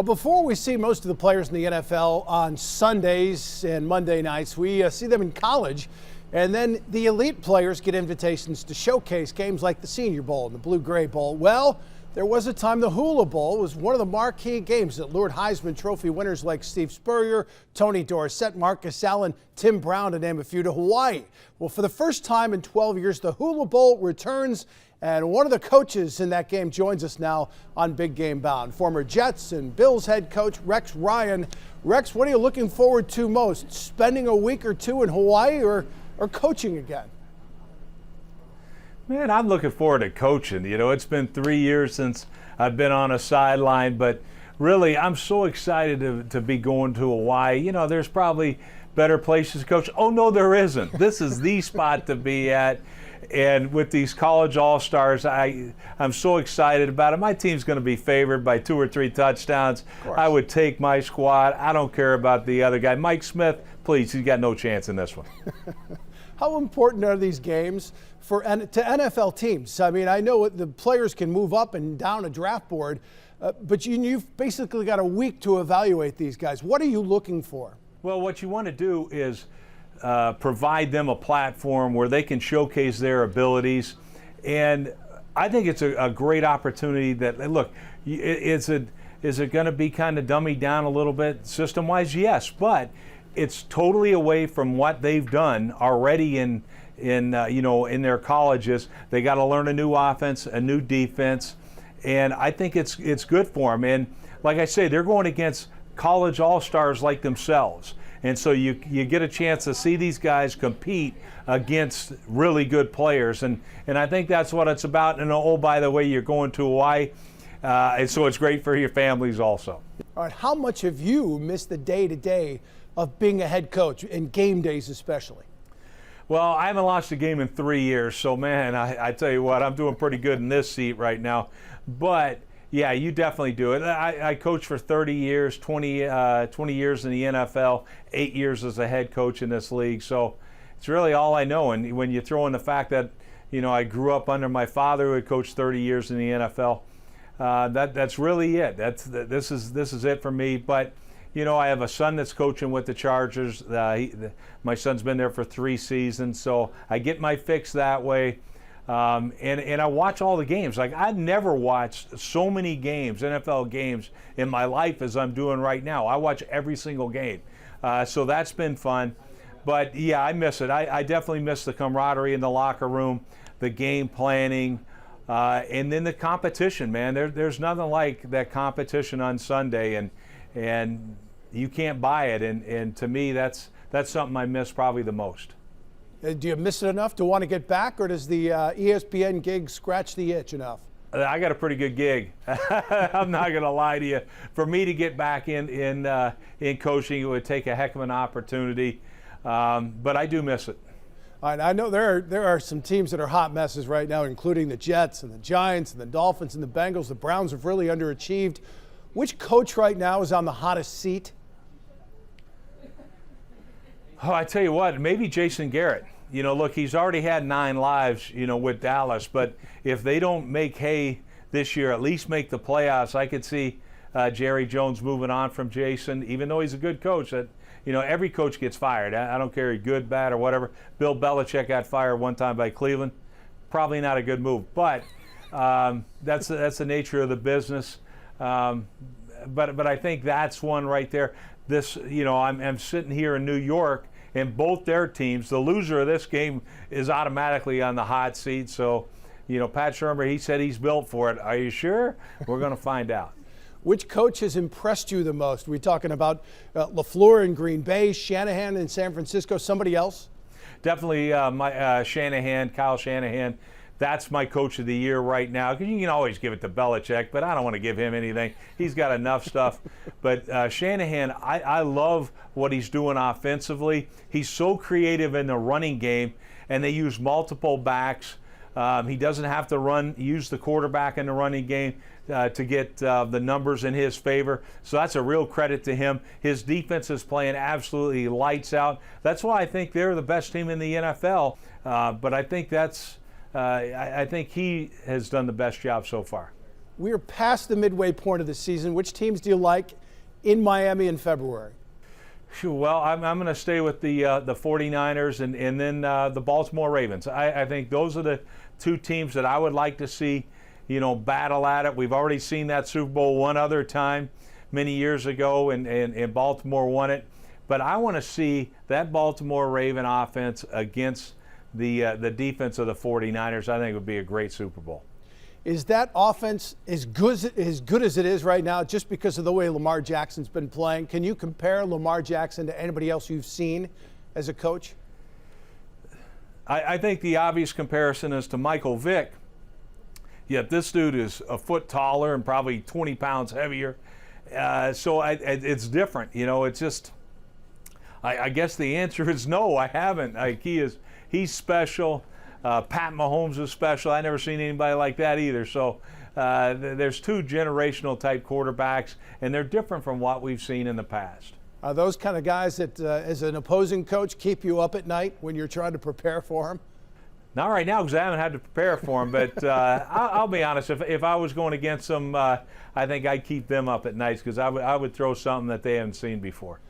Before we see most of the players in the NFL on Sundays and Monday nights, we see them in college. And then the elite players get invitations to showcase games like the Senior Bowl and the Blue-Gray Bowl. Well, there was a time the Hula Bowl was one of the marquee games that lured Heisman Trophy winners like Steve Spurrier, Tony Dorsett, Marcus Allen, Tim Brown, to name a few, to Hawaii. Well, for the first time in 12 years, the Hula Bowl returns, and one of the coaches in that game joins us now on Big Game Bound. Former Jets and Bills head coach Rex Ryan. Rex, what are you looking forward to most? Spending a week or two in Hawaii or coaching again? Man, I'm looking forward to coaching. You know, it's been 3 years since I've been on a sideline, but really, I'm so excited to be going to Hawaii. You know, there's probably better places to coach. Oh, no, there isn't. This is the spot to be at. And with these college all-stars, I'm so excited about it. My team's going to be favored by 2 or 3 touchdowns. I would take my squad. I don't care about the other guy. Mike Smith, please, he's got no chance in this one. How important are these games to NFL teams? I mean, I know the players can move up and down a draft board, but you've basically got a week to evaluate these guys. What are you looking for? Well, what you want to do is provide them a platform where they can showcase their abilities. And I think it's a great opportunity that, look, is it going to be kind of dummied down a little bit system-wise? Yes, but it's totally away from what they've done already in their colleges. They got to learn a new offense, a new defense, and I think it's good for them. And like I say, they're going against college all-stars like themselves. And so you get a chance to see these guys compete against really good players. And I think that's what it's about. And oh, by the way, you're going to Hawaii, and so it's great for your families also. All right, how much have you missed the day-to-day of being a head coach, and game days especially? Well, I haven't lost a game in 3 years, so man, I tell you what, I'm doing pretty good in this seat right now. But yeah, you definitely do it. I coached for 30 years, 20 years in the NFL, 8 years as a head coach in this league. So it's really all I know. And when you throw in the fact that, you know, I grew up under my father who had coached 30 years in the NFL, that's really it. This is it for me. But you know, I have a son that's coaching with the Chargers. My son's been there for 3 seasons, so I get my fix that way. And I watch all the games. Like, I've never watched so many games, NFL games, in my life as I'm doing right now. I watch every single game. So that's been fun. But, yeah, I miss it. I definitely miss the camaraderie in the locker room, the game planning, and then the competition, man. There's nothing like that competition on Sunday, and you can't buy it. And to me, that's something I miss probably the most. Do you miss it enough to want to get back, or does the ESPN gig scratch the itch enough? I got a pretty good gig. I'm not going to lie to you. For me to get back in coaching, it would take a heck of an opportunity, but I do miss it. All right, I know there are some teams that are hot messes right now, including the Jets and the Giants and the Dolphins and the Bengals. The Browns have really underachieved. Which coach right now is on the hottest seat? Oh, I tell you what, maybe Jason Garrett. You know, look, he's already had 9 lives, you know, with Dallas. But if they don't make hay this year, at least make the playoffs, I could see Jerry Jones moving on from Jason, even though he's a good coach. That, you know, every coach gets fired. I don't care, good, bad, or whatever. Bill Belichick got fired one time by Cleveland. Probably not a good move. But that's the nature of the business. But I think that's one right there. This, you know, I'm sitting here in New York, and both their teams, the loser of this game is automatically on the hot seat. So, you know, Pat Shurmur, he said he's built for it. Are you sure? We're going to find out. Which coach has impressed you the most? We're talking about LaFleur in Green Bay, Shanahan in San Francisco, somebody else? Definitely Shanahan, Kyle Shanahan. That's my coach of the year right now. Because you can always give it to Belichick, but I don't want to give him anything. He's got enough stuff. But Shanahan, I love what he's doing offensively. He's so creative in the running game, and they use multiple backs. He doesn't have to use the quarterback in the running game to get the numbers in his favor. So that's a real credit to him. His defense is playing absolutely lights out. That's why I think they're the best team in the NFL. But I think I think he has done the best job so far. We are past the midway point of the season. Which teams do you like in Miami in February? Well, I'm going to stay with the 49ers and then the Baltimore Ravens. I think those are the two teams that I would like to see, battle at it. We've already seen that Super Bowl one other time many years ago, and Baltimore won it. But I want to see that Baltimore Raven offense against the defense of the 49ers. I think it would be a great Super Bowl. Is that offense as good as it is right now just because of the way Lamar Jackson's been playing? Can you compare Lamar Jackson to anybody else you've seen as a coach? I think the obvious comparison is to Michael Vick, yet this dude is a foot taller and probably 20 pounds heavier. So it's different. It's just, I guess the answer is no, I haven't. He's special. Pat Mahomes is special. I never seen anybody like that either. So there's two generational type quarterbacks, and they're different from what we've seen in the past. Are those kind of guys that, as an opposing coach, keep you up at night when you're trying to prepare for them? Not right now because I haven't had to prepare for them, but I'll be honest. If I was going against them, I think I'd keep them up at nights because I would throw something that they haven't seen before.